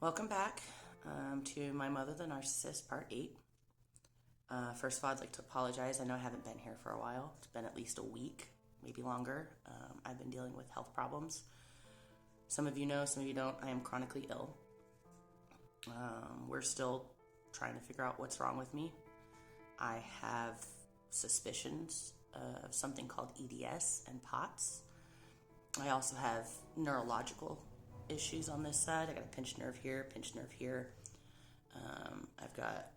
Welcome back to My Mother the Narcissist, Part 8. First of all, I'd like to apologize. I know I haven't been here for a while. It's been at least a week, maybe longer. I've been dealing with health problems. Some of you know, some of you don't. I am chronically ill. We're still trying to figure out what's wrong with me. I have suspicions of something called EDS and POTS. I also have neurological issues on this side. I got a pinched nerve here, pinched nerve here. I've got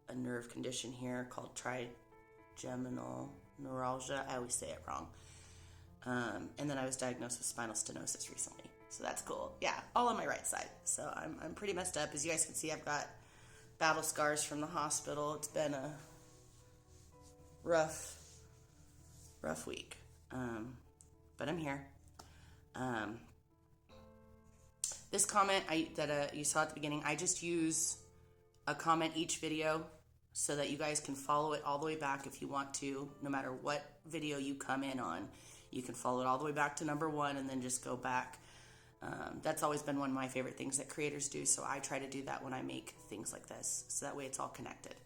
a nerve condition here called trigeminal neuralgia. I always say it wrong. And then I was diagnosed with spinal stenosis recently. So that's cool. Yeah, all on my right side. So I'm pretty messed up. As you guys can see, I've got battle scars from the hospital. It's been a rough week. But I'm here. This comment that you saw at the beginning, I just use a comment each video so that you guys can follow it all the way back if you want to. No matter what video you come in on, you can follow it all the way back to number 1 and then just go back. That's always been one of my favorite things that creators do, so I try to do that when I make things like this, so that way it's all connected.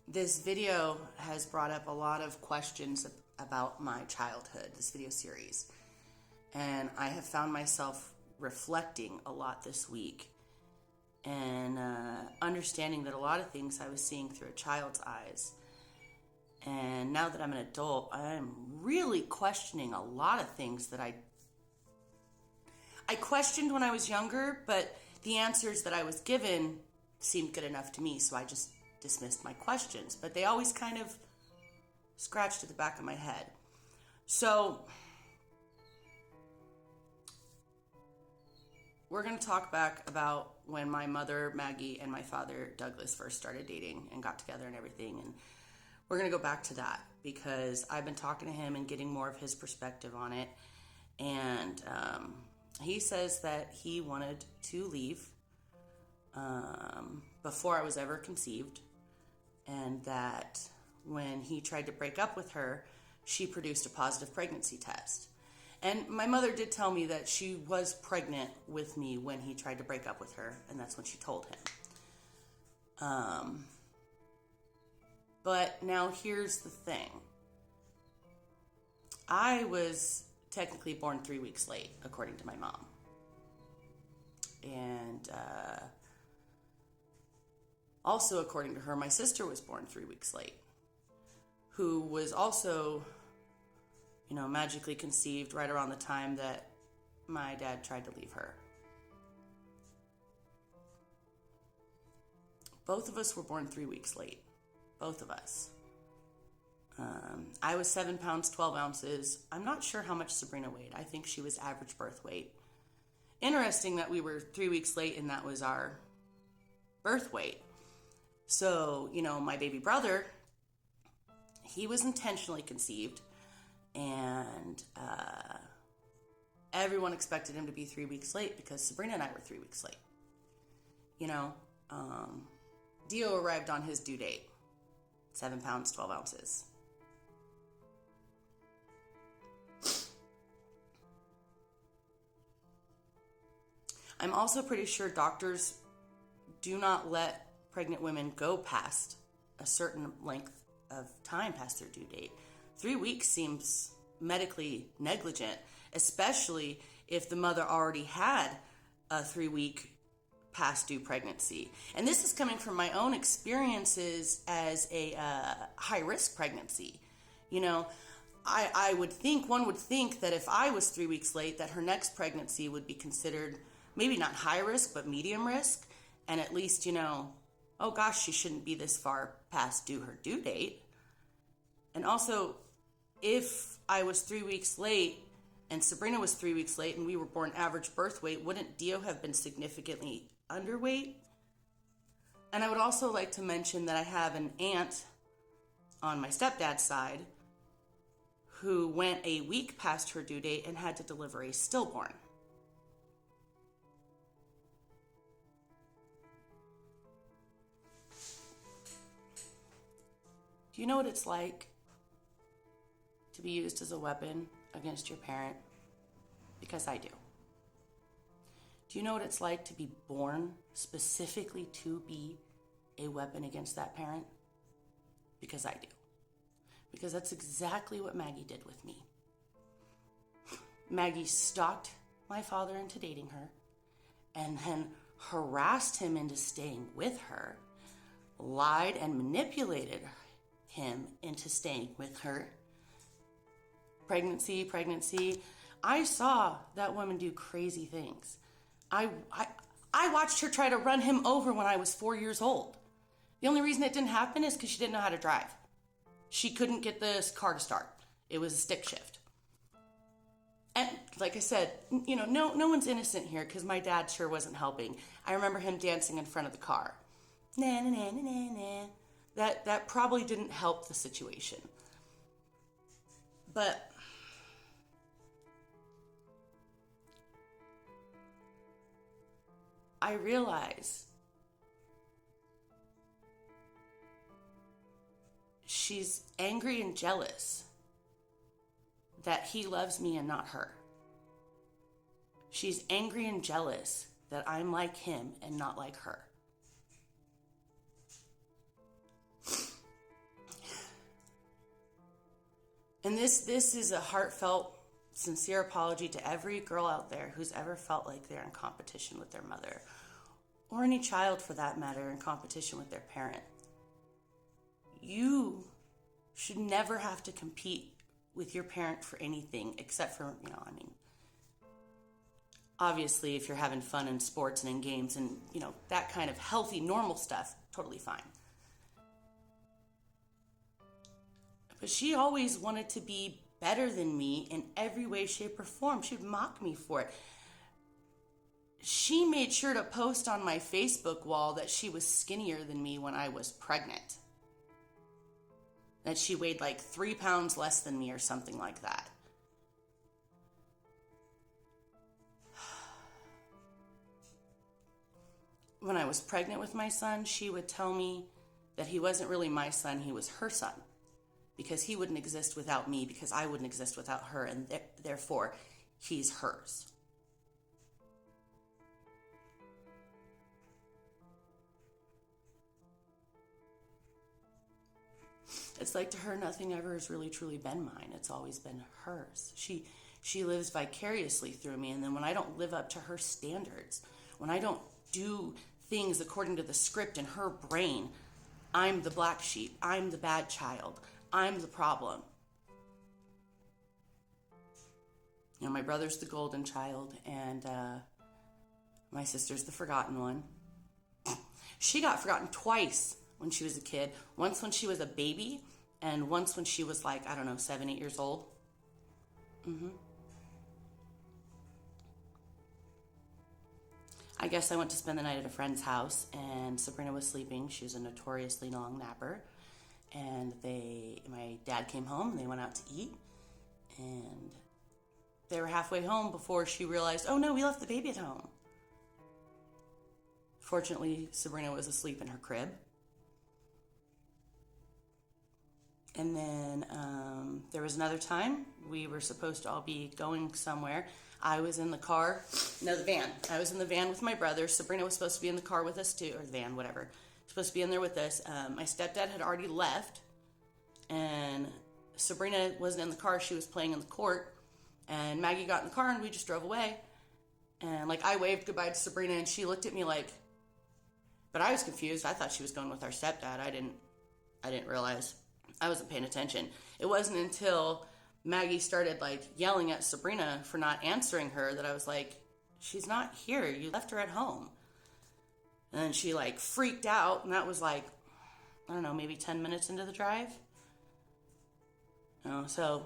This video has brought up a lot of questions about my childhood, this video series. And I have found myself reflecting a lot this week and understanding that a lot of things I was seeing through a child's eyes. And now that I'm an adult, I'm really questioning a lot of things that I questioned when I was younger, but the answers that I was given seemed good enough to me, so I just dismissed my questions. But they always kind of scratched at the back of my head. So we're going to talk back about when my mother, Maggie, and my father, Douglas, first started dating and got together and everything. And we're going to go back to that because I've been talking to him and getting more of his perspective on it. And he says that he wanted to leave before I was ever conceived. And that when he tried to break up with her, she produced a positive pregnancy test. And my mother did tell me that she was pregnant with me when he tried to break up with her, and that's when she told him. But now here's the thing. I was technically born 3 weeks late, according to my mom. And also according to her, my sister was born 3 weeks late, who was also magically conceived right around the time that my dad tried to leave her. Both of us were born 3 weeks late. Both of us. I was 7 pounds, 12 ounces. I'm not sure how much Sabrina weighed. I think she was average birth weight. Interesting that we were 3 weeks late and that was our birth weight. So, my baby brother, he was intentionally conceived. And everyone expected him to be 3 weeks late because Sabrina and I were 3 weeks late. Dio arrived on his due date, 7 pounds, 12 ounces. I'm also pretty sure doctors do not let pregnant women go past a certain length of time past their due date. 3 weeks seems medically negligent, especially if the mother already had a 3-week past due pregnancy. And this is coming from my own experiences as a high-risk pregnancy. I would think, one would think that if I was 3 weeks late, that her next pregnancy would be considered maybe not high risk, but medium risk. And at least, oh gosh, she shouldn't be this far past her due date. And also, if I was 3 weeks late and Sabrina was 3 weeks late and we were born average birth weight, wouldn't Dio have been significantly underweight? And I would also like to mention that I have an aunt on my stepdad's side who went a week past her due date and had to deliver a stillborn. Do you know what it's like to be used as a weapon against your parent? Because I do. Do you know what it's like to be born specifically to be a weapon against that parent? Because I do. Because that's exactly what Maggie did with me. Maggie stalked my father into dating her and then harassed him into staying with her, lied and manipulated him into staying with her. Pregnancy. I saw that woman do crazy things. I watched her try to run him over when I was 4 years old. The only reason it didn't happen is because she didn't know how to drive. She couldn't get this car to start. It was a stick shift. And like I said, no one's innocent here because my dad sure wasn't helping. I remember him dancing in front of the car. Na na na na na na. That probably didn't help the situation. But I realize she's angry and jealous that he loves me and not her. She's angry and jealous that I'm like him and not like her. And this is a heartfelt, sincere apology to every girl out there who's ever felt like they're in competition with their mother, or any child for that matter, in competition with their parent. You should never have to compete with your parent for anything except for, obviously if you're having fun in sports and in games and, that kind of healthy, normal stuff, totally fine. But she always wanted to be better than me in every way, shape, or form. She'd mock me for it. She made sure to post on my Facebook wall that she was skinnier than me when I was pregnant. That she weighed like 3 pounds less than me or something like that. When I was pregnant with my son, she would tell me that he wasn't really my son, he was her son. Because he wouldn't exist without me, because I wouldn't exist without her, and therefore, he's hers. It's like to her, nothing ever has really truly been mine. It's always been hers. She lives vicariously through me, and then when I don't live up to her standards, when I don't do things according to the script in her brain, I'm the black sheep. I'm the bad child. I'm the problem. My brother's the golden child, and my sister's the forgotten one. She got forgotten twice when she was a kid. Once when she was a baby, and once when she was 7, 8 years old. I guess I went to spend the night at a friend's house, and Sabrina was sleeping. She was a notoriously long napper. And my dad came home, and they went out to eat, and they were halfway home before she realized, oh no, we left the baby at home. Fortunately, Sabrina was asleep in her crib. And then there was another time we were supposed to all be going somewhere. I was in the car, the van. I was in the van with my brother. Sabrina was supposed to be in the car with us too, or the van, whatever. Supposed to be in there with us. My stepdad had already left, and Sabrina wasn't in the car. She was playing in the court, and Maggie got in the car, and we just drove away. And I waved goodbye to Sabrina, and she looked at me but I was confused. I thought she was going with our stepdad. I didn't realize. I wasn't paying attention. It wasn't until Maggie started yelling at Sabrina for not answering her that I was like, she's not here. You left her at home. And then she freaked out, and that was I don't know, maybe 10 minutes into the drive. So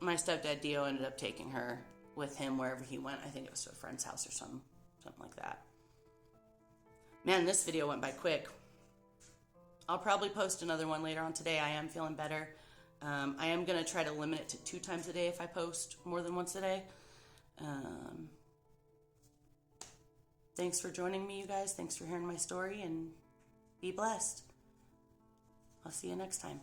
my stepdad Dio ended up taking her with him wherever he went. I think it was to a friend's house or something like that. Man, this video went by quick. I'll probably post another one later on today. I am feeling better. I am going to try to limit it to 2 times a day if I post more than once a day. Thanks for joining me, you guys. Thanks for hearing my story, and be blessed. I'll see you next time.